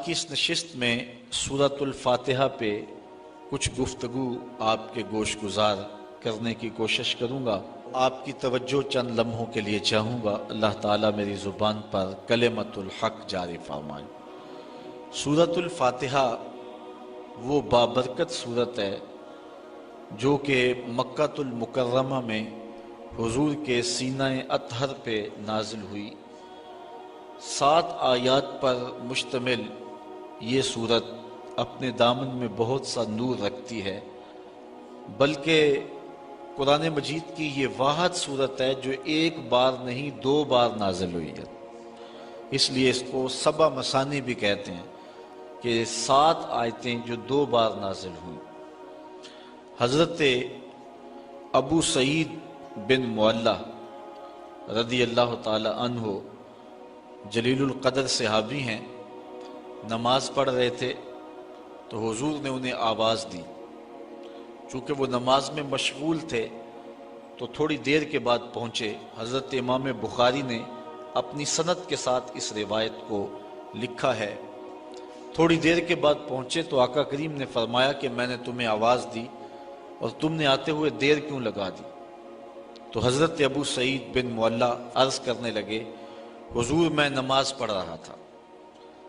کی اس نشست میں سورۃ الفاتحہ پہ کچھ گفتگو آپ کے گوش گزار کرنے کی کوشش کروں گا۔ آپ کی توجہ چند لمحوں کے لیے چاہوں گا، اللہ تعالیٰ میری زبان پر کلمۃ الحق جاری فرمائے۔ سورۃ الفاتحہ وہ بابرکت سورت ہے جو کہ مکہ المکرمہ میں حضور کے سینہ اطہر پہ نازل ہوئی۔ 7 آیات پر مشتمل یہ سورت اپنے دامن میں بہت سا نور رکھتی ہے، بلکہ قرآن مجید کی یہ واحد سورت ہے جو ایک بار نہیں 2 بار نازل ہوئی ہے، اس لیے اس کو سبع مثانی بھی کہتے ہیں کہ 7 آیتیں جو 2 بار نازل ہوئیں۔ حضرت ابو سعید بن معلہ رضی اللہ تعالی عنہ جلیل القدر صحابی ہیں، نماز پڑھ رہے تھے تو حضور نے انہیں آواز دی۔ چونکہ وہ نماز میں مشغول تھے تو تھوڑی دیر کے بعد پہنچے۔ حضرت امام بخاری نے اپنی سند کے ساتھ اس روایت کو لکھا ہے۔ تھوڑی دیر کے بعد پہنچے تو آقا کریم نے فرمایا کہ میں نے تمہیں آواز دی اور تم نے آتے ہوئے دیر کیوں لگا دی؟ تو حضرت ابو سعید بن معلہ عرض کرنے لگے، حضور میں نماز پڑھ رہا تھا۔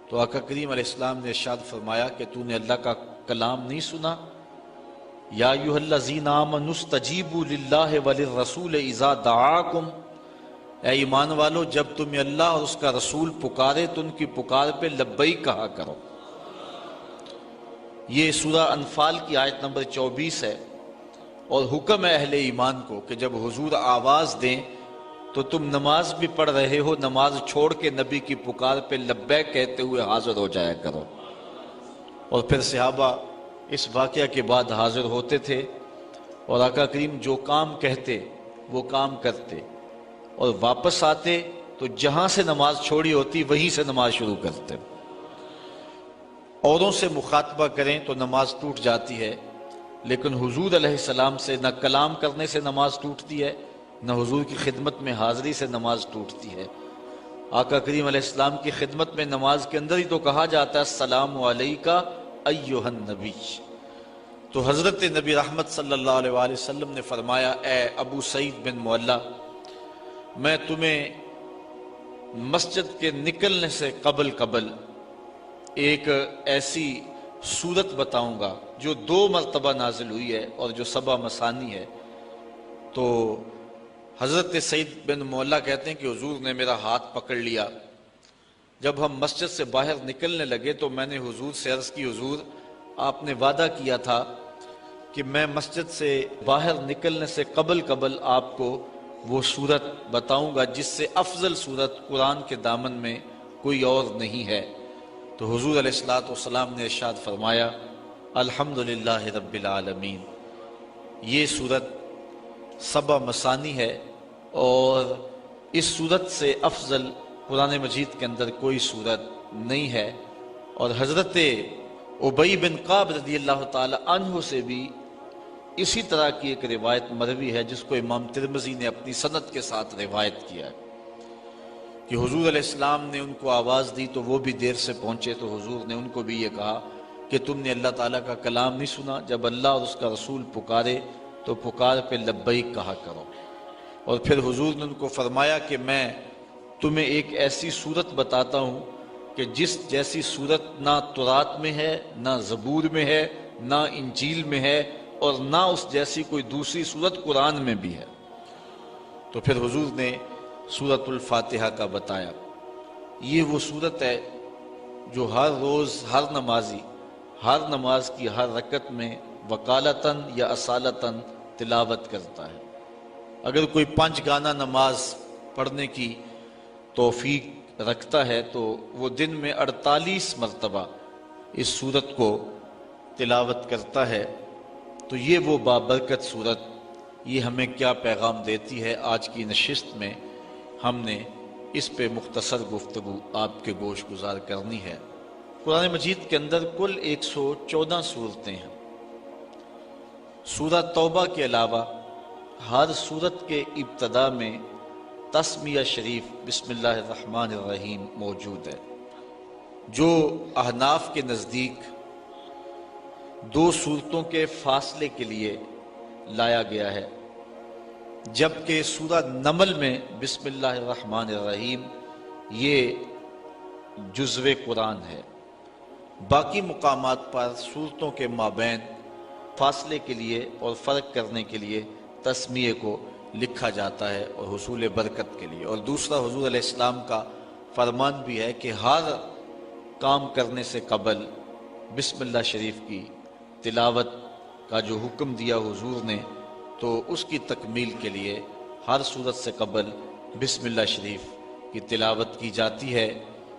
تو آقا کریم علیہ السلام نے ارشاد فرمایا کہ تو نے اللہ کا کلام نہیں سنا؟ یا ایھا الذین آمنوا استجیبوا للہ وللرسول اذا دعاکم، اے ایمان والو جب تمہیں اللہ اور اس کا رسول پکارے تو ان کی پکار پہ لبیک کہا کرو۔ یہ سورہ انفال کی آیت نمبر 24 ہے، اور حکم ہے اہل ایمان کو کہ جب حضور آواز دیں تو تم نماز بھی پڑھ رہے ہو، نماز چھوڑ کے نبی کی پکار پہ لبیک کہتے ہوئے حاضر ہو جایا کرو۔ اور پھر صحابہ اس واقعہ کے بعد حاضر ہوتے تھے اور آقا کریم جو کام کہتے وہ کام کرتے، اور واپس آتے تو جہاں سے نماز چھوڑی ہوتی وہیں سے نماز شروع کرتے۔ اوروں سے مخاطبہ کریں تو نماز ٹوٹ جاتی ہے، لیکن حضور علیہ السلام سے نہ کلام کرنے سے نماز ٹوٹتی ہے، نہ حضور کی خدمت میں حاضری سے نماز ٹوٹتی ہے۔ آقا کریم علیہ السلام کی خدمت میں نماز کے اندر ہی تو کہا جاتا ہے السلام علیکہ ایھا النبی۔ تو حضرت نبی رحمت صلی اللہ علیہ وآلہ وسلم نے فرمایا، اے ابو سعید بن معلہ میں تمہیں مسجد کے نکلنے سے قبل ایک ایسی سورت بتاؤں گا جو 2 مرتبہ نازل ہوئی ہے اور جو سبع مثانی ہے۔ تو حضرت سعید بن معلہ کہتے ہیں کہ حضور نے میرا ہاتھ پکڑ لیا۔ جب ہم مسجد سے باہر نکلنے لگے تو میں نے حضور سے عرض کی، حضور آپ نے وعدہ کیا تھا کہ میں مسجد سے باہر نکلنے سے قبل آپ کو وہ سورت بتاؤں گا جس سے افضل سورت قرآن کے دامن میں کوئی اور نہیں ہے۔ تو حضور علیہ الصلوۃ نے ارشاد فرمایا، الحمدللہ رب العالمین۔ یہ سورت سبع مثانی ہے اور اس سورت سے افضل قرآن مجید کے اندر کوئی سورت نہیں ہے۔ اور حضرت ابی بن کعب رضی اللہ تعالی عنہ سے بھی اسی طرح کی ایک روایت مروی ہے جس کو امام ترمذی نے اپنی سند کے ساتھ روایت کیا ہے کہ حضور علیہ السلام نے ان کو آواز دی تو وہ بھی دیر سے پہنچے، تو حضور نے ان کو بھی یہ کہا کہ تم نے اللہ تعالیٰ کا کلام نہیں سنا؟ جب اللہ اور اس کا رسول پکارے تو پکار پہ لبیک کہا کرو۔ اور پھر حضور نے ان کو فرمایا کہ میں تمہیں ایک ایسی سورت بتاتا ہوں کہ جس جیسی سورت نہ تورات میں ہے، نہ زبور میں ہے، نہ انجیل میں ہے، اور نہ اس جیسی کوئی دوسری سورت قرآن میں بھی ہے۔ تو پھر حضور نے سورۃ الفاتحہ کا بتایا۔ یہ وہ سورت ہے جو ہر روز ہر نمازی ہر نماز کی ہر رکعت میں وقالتاً یا اصالتاً تلاوت کرتا ہے۔ اگر کوئی 5 گانا نماز پڑھنے کی توفیق رکھتا ہے تو وہ دن میں 48 مرتبہ اس سورت کو تلاوت کرتا ہے۔ تو یہ وہ بابرکت سورت، یہ ہمیں کیا پیغام دیتی ہے؟ آج کی نشست میں ہم نے اس پہ مختصر گفتگو آپ کے گوش گزار کرنی ہے۔ قرآن مجید کے اندر کل 114 صورتیں ہیں۔ سورہ توبہ کے علاوہ ہر سورت کے ابتدا میں تسمیہ شریف بسم اللہ الرحمن الرحیم موجود ہے۔ جو احناف کے نزدیک دو صورتوں کے فاصلے کے لیے لایا گیا ہے، جبکہ سورہ نمل میں بسم اللہ الرحمن الرحیم یہ جزو قرآن ہے۔ باقی مقامات پر صورتوں کے مابین فاصلے کے لیے اور فرق کرنے کے لیے تسمیہ کو لکھا جاتا ہے اور حصول برکت کے لیے۔ اور دوسرا حضور علیہ السلام کا فرمان بھی ہے کہ ہر کام کرنے سے قبل بسم اللہ شریف کی تلاوت کا جو حکم دیا حضور نے، تو اس کی تکمیل کے لیے ہر صورت سے قبل بسم اللہ شریف کی تلاوت کی جاتی ہے۔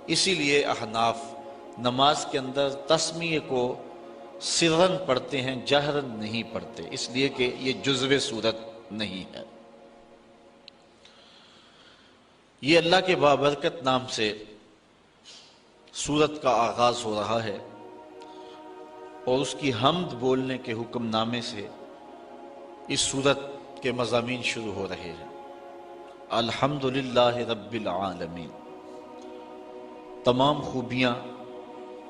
اسی لیے احناف نماز کے اندر تسمیہ کو سرن پڑھتے ہیں، جہرن نہیں پڑھتے، اس لیے کہ یہ جزو صورت نہیں ہے۔ یہ اللہ کے بابرکت نام سے سورت کا آغاز ہو رہا ہے اور اس کی حمد بولنے کے حکم نامے سے اس سورت کے مضامین شروع ہو رہے ہیں۔ الحمدللہ رب العالمین، تمام خوبیاں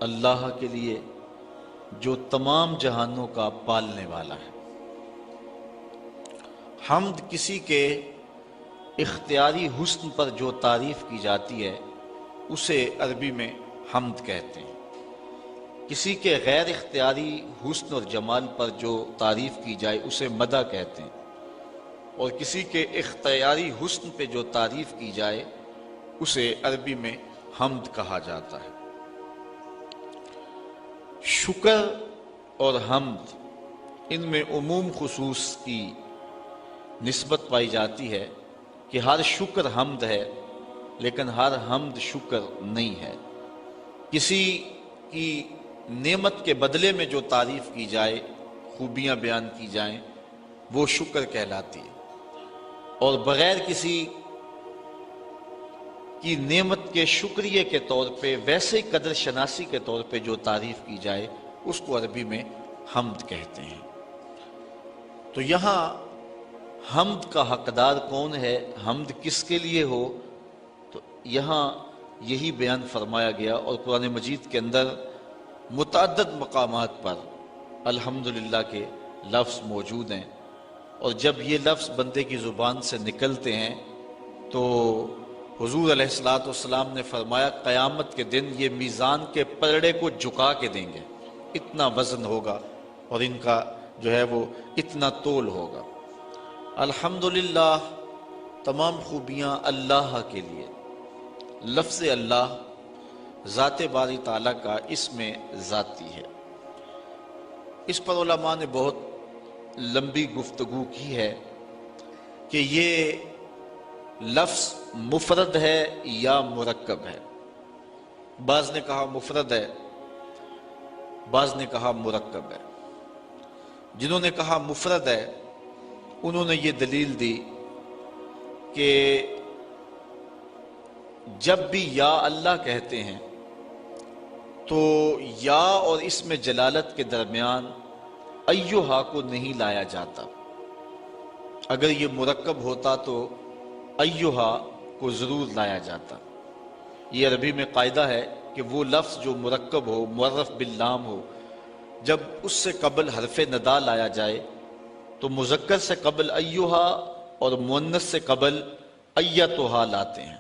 اللہ کے لیے جو تمام جہانوں کا پالنے والا ہے۔ حمد کسی کے اختیاری حسن پر جو تعریف کی جاتی ہے اسے عربی میں حمد کہتے ہیں۔ کسی کے غیر اختیاری حسن اور جمال پر جو تعریف کی جائے اسے مدح کہتے ہیں، اور کسی کے اختیاری حسن پہ جو تعریف کی جائے اسے عربی میں حمد کہا جاتا ہے۔ شکر اور حمد ان میں عموم خصوص کی نسبت پائی جاتی ہے کہ ہر شکر حمد ہے لیکن ہر حمد شکر نہیں ہے۔ کسی کی نعمت کے بدلے میں جو تعریف کی جائے، خوبیاں بیان کی جائیں، وہ شکر کہلاتی ہے، اور بغیر کسی کی نعمت کے شکریہ کے طور پہ ویسے ہی قدر شناسی کے طور پہ جو تعریف کی جائے اس کو عربی میں حمد کہتے ہیں۔ تو یہاں حمد کا حقدار کون ہے، حمد کس کے لیے ہو، تو یہاں یہی بیان فرمایا گیا، اور قرآن مجید کے اندر متعدد مقامات پر الحمدللہ کے لفظ موجود ہیں، اور جب یہ لفظ بندے کی زبان سے نکلتے ہیں تو حضور علیہ السلام نے فرمایا قیامت کے دن یہ میزان کے پلڑے کو جھکا کے دیں گے، اتنا وزن ہوگا اور ان کا جو ہے وہ اتنا تول ہوگا۔ الحمدللہ، تمام خوبیاں اللہ کے لیے۔ لفظ اللہ ذات باری تعالیٰ کا اسم ذاتی ہے۔ اس پر علماء نے بہت لمبی گفتگو کی ہے کہ یہ لفظ مفرد ہے یا مرکب ہے۔ بعض نے کہا مفرد ہے، بعض نے کہا مرکب ہے۔ جنہوں نے کہا مفرد ہے انہوں نے یہ دلیل دی کہ جب بھی یا اللہ کہتے ہیں تو یا اور اسم جلالت کے درمیان ایہا کو نہیں لایا جاتا۔ اگر یہ مرکب ہوتا تو ایہا کو ضرور لایا جاتا۔ یہ عربی میں قاعدہ ہے کہ وہ لفظ جو مرکب ہو، معرف باللام ہو، جب اس سے قبل حرف ندا لایا جائے تو مذکر سے قبل ایہا اور مؤنث سے قبل ایتھا لاتے ہیں۔